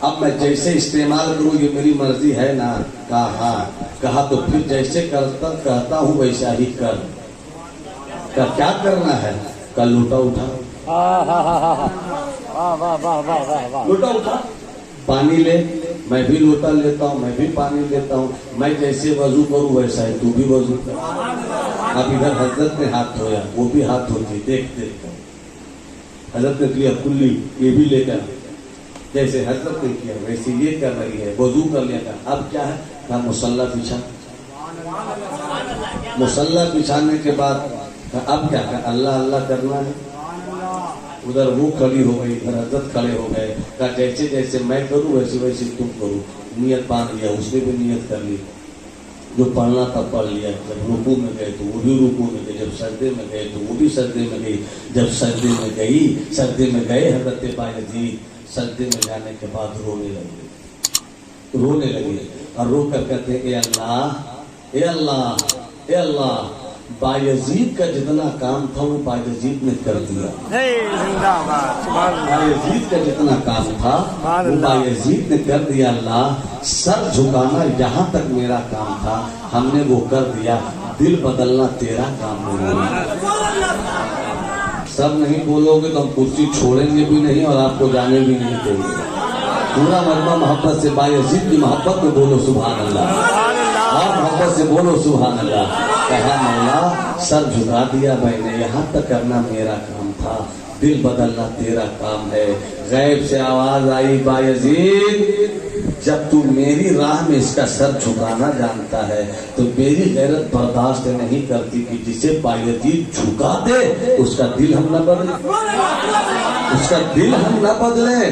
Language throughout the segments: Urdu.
اب میں جیسے استعمال کروں یہ میری مرضی ہے نا؟ کہا ہاں۔ کہا تو پھر جیسے کہتا ہوں ویسا ہی کر۔ کیا کرنا ہے؟ کا لوٹا اٹھا، لوٹا اٹھا، پانی لے، میں بھی لوٹا لیتا ہوں، میں بھی پانی لیتا ہوں، میں جیسے وضو کروں ویسا ہی تو بھی وضو کر۔ اب ادھر حضرت نے ہاتھ دھویا، وہ بھی ہاتھ دھوتی، دیکھ دیکھ کر حضرت نے کیا کلی، یہ بھی لے کر جیسے حضرت نے کیا ویسے یہ کر رہی ہے، وضو کر لیا کر۔ اب کیا ہے؟ کہا مصلی بچھا۔ مصلی بچھانے کے بعد اب کیا کہا؟ اللہ اللہ کرنا ہے۔ ادھر وہ کھڑی ہو گئی، ادھر حضرت کھڑے ہو گئے، کہا جیسے جیسے میں کروں ویسے ویسے تم کرو۔ نیت باندھ لیا، اس نے بھی نیت کر لی، جو پڑھنا تھا پڑھ لیا۔ جب رکوع میں گئے تو وہ بھی رکوع میں گئے، جب سجدے میں گئے تو وہ بھی سجدے میں گئی۔ جب سجدے میں گئی، سجدے میں گئے حضرت بایزید، سجدے میں جانے کے بعد رونے لگے، رونے لگے اور رو کر کہتے اے اللہ، اے اللہ، اے اللہ، بایزید کا جتنا کام تھا وہ بایزید نے کر دیا۔ بایزید کا جتنا کام تھا وہ بایزید نے کر دیا۔ اللہ، سر جھکانا یہاں تک میرا کام تھا، ہم نے وہ کر دیا، دل بدلنا تیرا کام نہیں۔ سب نہیں بولو گے تو ہم کرسی چھوڑیں گے بھی نہیں اور آپ کو جانے بھی نہیں دیں گے۔ پورا مربع محبت سے بایزید کی محبت میں بولو سبحان اللہ، اور محبت سے بولو سبحان اللہ۔ کہا مولا سر جھکا دیا میں نے، یہاں تک کرنا میرا کام تھا، دل بدلنا تیرا کام ہے۔ غیب سے آواز آئی بایزید، جب تو میری راہ میں اس کا سر جھکانا جانتا ہے تو میری غیرت برداشت نہیں کرتی کہ جسے بایزید جھکا دے اس کا دل ہم نہ بدلیں، اس کا دل ہم نہ بدلیں۔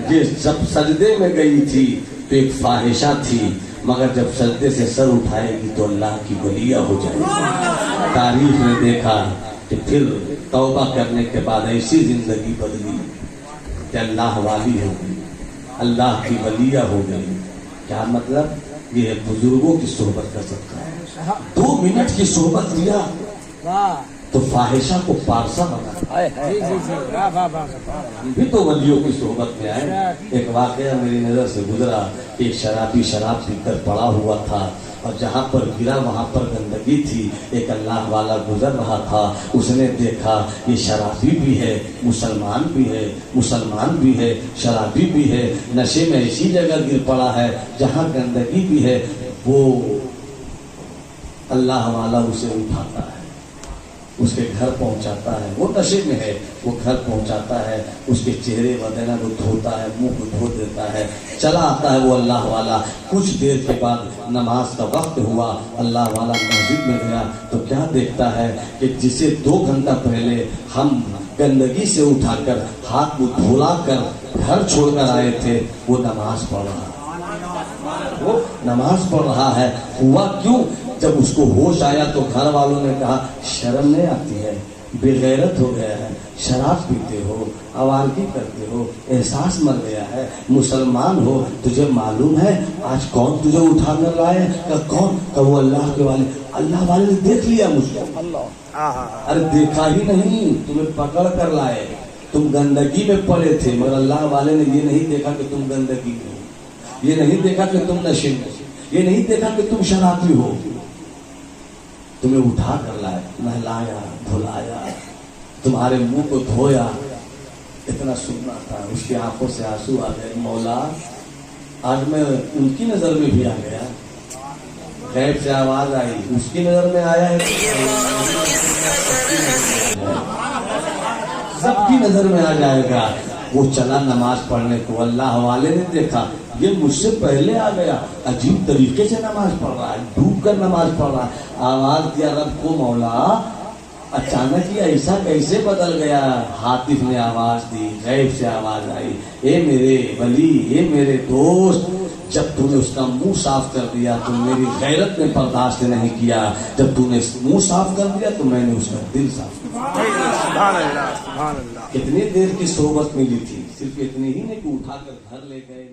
یہ جب سجدے میں گئی تھی تو ایک فاحشہ تھی، مگر جب سجدے سے سر اٹھائے گی تو اللہ کی ولیہ ہو جائے گی۔ تاریخ نے دیکھا کہ پھر توبہ کرنے کے بعد ایسی زندگی بدلی کہ اللہ والی ہو گئی، اللہ کی ولیہ ہو گئی۔ کیا مطلب؟ یہ بزرگوں کی صحبت کا صدقہ ہے۔ 2 منٹ کی صحبت دیا تو فاحشہ کو پارسا بنا۔ ہم بھی تو ولیوں کی صحبت میں آئے۔ ایک واقعہ میری نظر سے گزرا، ایک شرابی شراب پی کر پڑا ہوا تھا اور جہاں پر گرا وہاں پر گندگی تھی۔ ایک اللہ والا گزر رہا تھا، اس نے دیکھا یہ شرابی بھی ہے، مسلمان بھی ہے، مسلمان بھی ہے، شرابی بھی ہے، نشے میں ایسی جگہ گر پڑا ہے جہاں گندگی بھی ہے۔ وہ اللہ والا اسے اٹھاتا ہے، اس کے گھر پہنچاتا ہے، وہ نشے میں ہے، وہ گھر پہنچاتا ہے، اس کے چہرے وغیرہ کو دھوتا ہے، منہ کو دھو دیتا ہے، چلا آتا ہے وہ اللہ والا۔ کچھ دیر کے بعد نماز کا وقت ہوا، اللہ والا مسجد میں گیا تو کیا دیکھتا ہے کہ جسے 2 گھنٹہ پہلے ہم گندگی سے اٹھا کر ہاتھ منہ دھلا کر گھر چھوڑ کر آئے تھے وہ نماز پڑھ رہا ہے، وہ نماز پڑھ رہا ہے۔ ہوا کیوں؟ جب اس کو ہوش آیا تو گھر والوں نے کہا شرم نہیں آتی ہے، بے غیرت ہو گیا ہے، شراب پیتے ہو، آوارگی کرتے ہو، احساس مر گیا ہے، مسلمان ہو، تجھے معلوم ہے آج کون تجھے اٹھا کر لائے؟ کہ کون؟ کہ وہ اللہ کے والے، اللہ والے نے دیکھ لیا مجھ کو۔ ارے دیکھا ہی نہیں، تمہیں پکڑ کر لائے، تم گندگی میں پڑے تھے، مگر اللہ والے نے یہ نہیں دیکھا کہ تم گندگی میں ہو، یہ نہیں دیکھا کہ تم نشے میں ہو، یہ نہیں دیکھا کہ تم شرابی ہو، تمہیں اٹھا کر لائے، نہلایا، دھلایا، تمہارے منہ کو دھویا۔ اتنا سننا تھا، اس کی آنکھوں سے آنسو آ گئے۔ مولا آج میں ان کی نظر میں بھی آ گیا۔ غیب سے آواز آئی، اس کی نظر میں آیا ہے، سب کی نظر میں آ جائے گا۔ وہ چلا نماز پڑھنے کو، اللہ والے نے دیکھا یہ مجھ سے پہلے آ گیا، عجیب طریقے سے نماز پڑھ رہا ہے، ڈوب کر نماز پڑھ رہا ہے۔ آواز دیا رب کو، مولا اچانک یہ ایسا کیسے بدل گیا؟ حاطف نے آواز دی، غیب سے آواز آئی، اے میرے ولی، اے میرے دوست، جب تو نے اس کا منہ صاف کر دیا تو میری غیرت نے برداشت نہیں کیا، جب تو نے منہ صاف کر دیا تو میں نے اس کا دل صاف کر دیا۔ کتنی دیر کی صحبت ملی تھی، صرف اتنی ہی نہیں کہ اٹھا کر گھر لے گئے۔